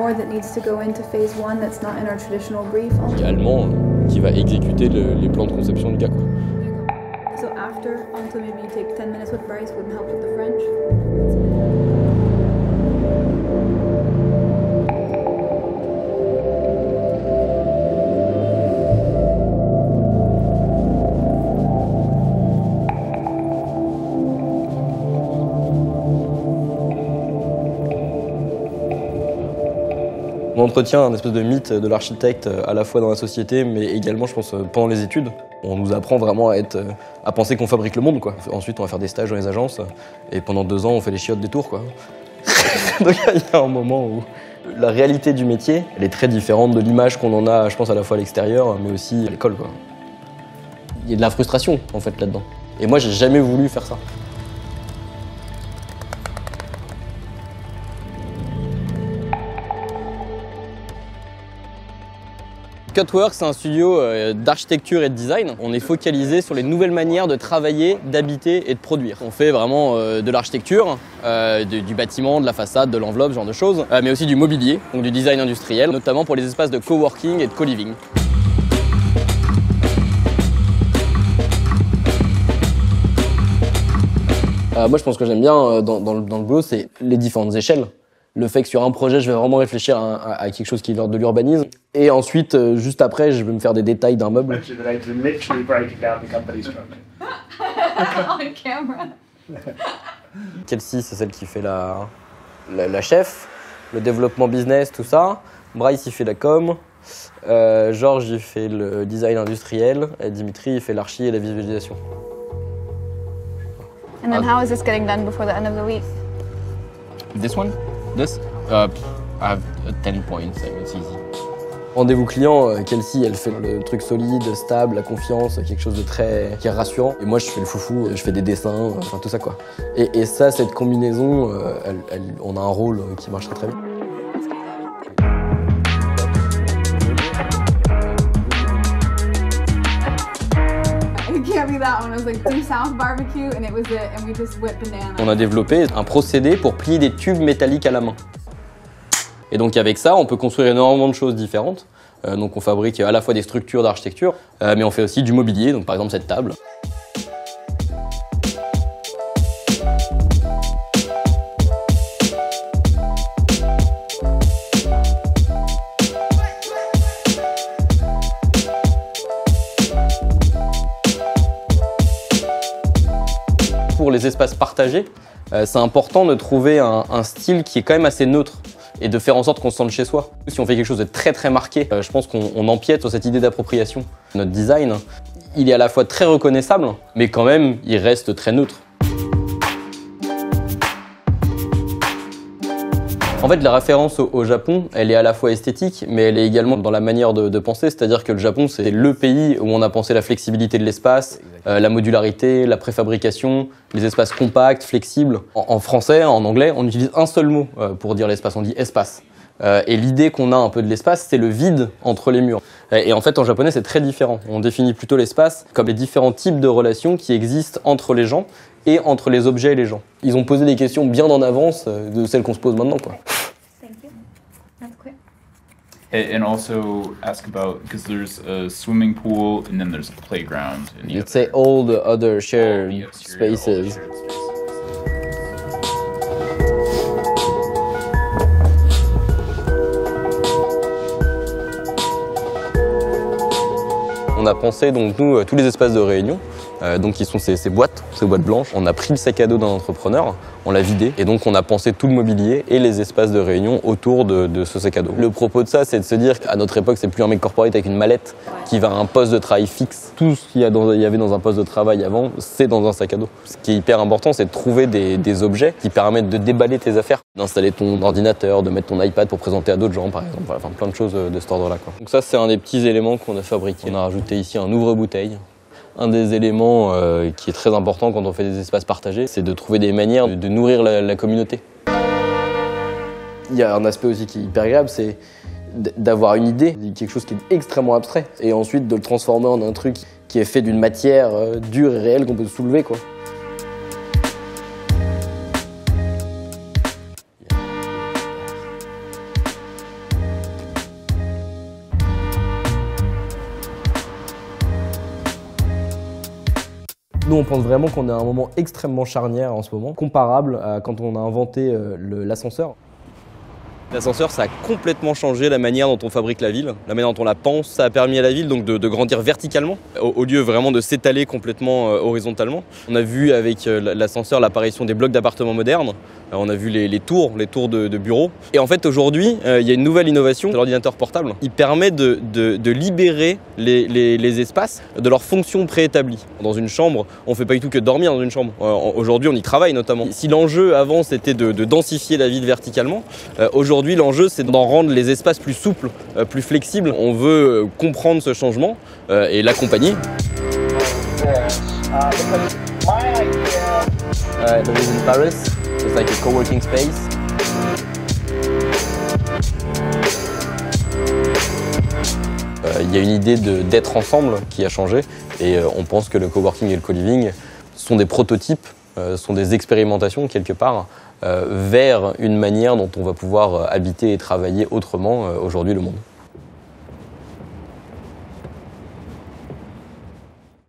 more that needs to go into phase 1 that's not in our traditional brief? Il y a Allemand qui va exécuter les plans de conception du gars, quoi. So after, until maybe you take 10 minutes with Bryce, wouldn't help with the French? On entretient un espèce de mythe de l'architecte à la fois dans la société, mais également, je pense, pendant les études. On nous apprend vraiment à penser qu'on fabrique le monde, quoi. Ensuite, on va faire des stages dans les agences, et pendant 2 ans, on fait les chiottes des tours, quoi. Donc il y a un moment où la réalité du métier, elle est très différente de l'image qu'on en a, je pense, à la fois à l'extérieur, mais aussi à l'école, quoi. Il y a de la frustration, en fait, là-dedans. Et moi, j'ai jamais voulu faire ça. Cutwork, c'est un studio d'architecture et de design. On est focalisé sur les nouvelles manières de travailler, d'habiter et de produire. On fait vraiment de l'architecture, du bâtiment, de la façade, de l'enveloppe, ce genre de choses, mais aussi du mobilier, donc du design industriel, notamment pour les espaces de coworking et de co-living. Moi, je pense que j'aime bien dans le boulot, c'est les différentes échelles. Le fait que sur un projet, je vais vraiment réflechir à quelque chose qui est l'ordre de l'urbanisme. Et ensuite, juste après, je vais me faire des détails d'un meuble. Kelsey, c'est celle qui fait la chef, le développement business, tout ça. Bryce, il fait la com. Georges, il fait le design industriel. Et Dimitri, il fait l'archi et la visualisation. And then how is this getting done before the end of the week? This one? This? I have 10 points, so it's easy. Rendez-vous client, Kelsey, elle fait le truc solide, stable, la confiance, quelque chose de très qui est rassurant. Et moi, je fais le foufou, je fais des dessins, enfin tout ça, quoi. Et ça, cette combinaison, on a un rôle qui marche très très bien. On a développé un procédé pour plier des tubes métalliques à la main. Et donc avec ça, on peut construire énormément de choses différentes. Donc on fabrique à la fois des structures d'architecture, mais on fait aussi du mobilier, donc par exemple cette table. Pour les espaces partagés, c'est important de trouver un style qui est quand même assez neutre et de faire en sorte qu'on se sente chez soi. Si on fait quelque chose de très très marqué, je pense qu'on empiète sur cette idée d'appropriation. Notre design, il est à la fois très reconnaissable, mais quand même, il reste très neutre. En fait, la référence au Japon, elle est à la fois esthétique, mais elle est également dans la manière de penser. C'est-à-dire que le Japon, c'est le pays où on a pensé la flexibilité de l'espace, la modularité, la préfabrication, les espaces compacts, flexibles. En français, en anglais, on utilise un seul mot pour dire l'espace, on dit espace. Et l'idée qu'on a un peu de l'espace, c'est le vide entre les murs. Et en fait, en japonais, c'est très différent. On définit plutôt l'espace comme les différents types de relations qui existent entre les gens et entre les objets et les gens. Ils ont posé des questions bien en avance de celles qu'on se pose maintenant, quoi. Thank you. That's quick. And also ask about, because there's a swimming pool and then there's a playground. You'd say all the other shared spaces. On a pensé donc nous tous les espaces de réunion, donc qui sont ces boîtes blanches. On a pris le sac à dos d'un entrepreneur, on l'a vidé et donc on a pensé tout le mobilier et les espaces de réunion autour de ce sac à dos. Le propos de ça, c'est de se dire qu'à notre époque, c'est plus un mec corporate avec une mallette qui va à un poste de travail fixe. Tout ce qu'il y avait dans un poste de travail avant, c'est dans un sac à dos. Ce qui est hyper important, c'est de trouver des objets qui permettent de déballer tes affaires, d'installer ton ordinateur, de mettre ton iPad pour présenter à d'autres gens, par exemple. Enfin, plein de choses de cet ordre-là, quoi. Donc ça, c'est un des petits éléments qu'on a fabriqués. On a rajouté ici un ouvre-bouteille. Un des éléments qui est très important quand on fait des espaces partagés, c'est de trouver des manières de nourrir la communauté. Il y a un aspect aussi qui est hyper agréable, c'est d'avoir une idée, quelque chose qui est extrêmement abstrait, et ensuite de le transformer en un truc qui est fait d'une matière dure et réelle qu'on peut soulever, quoi. Nous, on pense vraiment qu'on est à un moment extrêmement charnière en ce moment, comparable à quand on a inventé l'ascenseur. L'ascenseur, ça a complètement changé la manière dont on fabrique la ville, la manière dont on la pense. Ça a permis à la ville donc, de grandir verticalement, au lieu vraiment de s'étaler complètement horizontalement. On a vu avec l'ascenseur l'apparition des blocs d'appartements modernes. On a vu les tours de bureaux. Et en fait, aujourd'hui, il y a une nouvelle innovation, l'ordinateur portable. Il permet de libérer les espaces de leurs fonctions préétablies. Dans une chambre, on ne fait pas du tout que dormir dans une chambre. Aujourd'hui, on y travaille notamment. Si l'enjeu avant, c'était de densifier la ville verticalement, aujourd'hui, l'enjeu, c'est d'en rendre les espaces plus souples, plus flexibles. On veut comprendre ce changement et l'accompagner. There is in Paris, it's like a coworking space. Il y a une idée d'être ensemble qui a changé et on pense que le coworking et le co-living sont des prototypes, sont des expérimentations quelque part vers une manière dont on va pouvoir habiter et travailler autrement aujourd'hui le monde.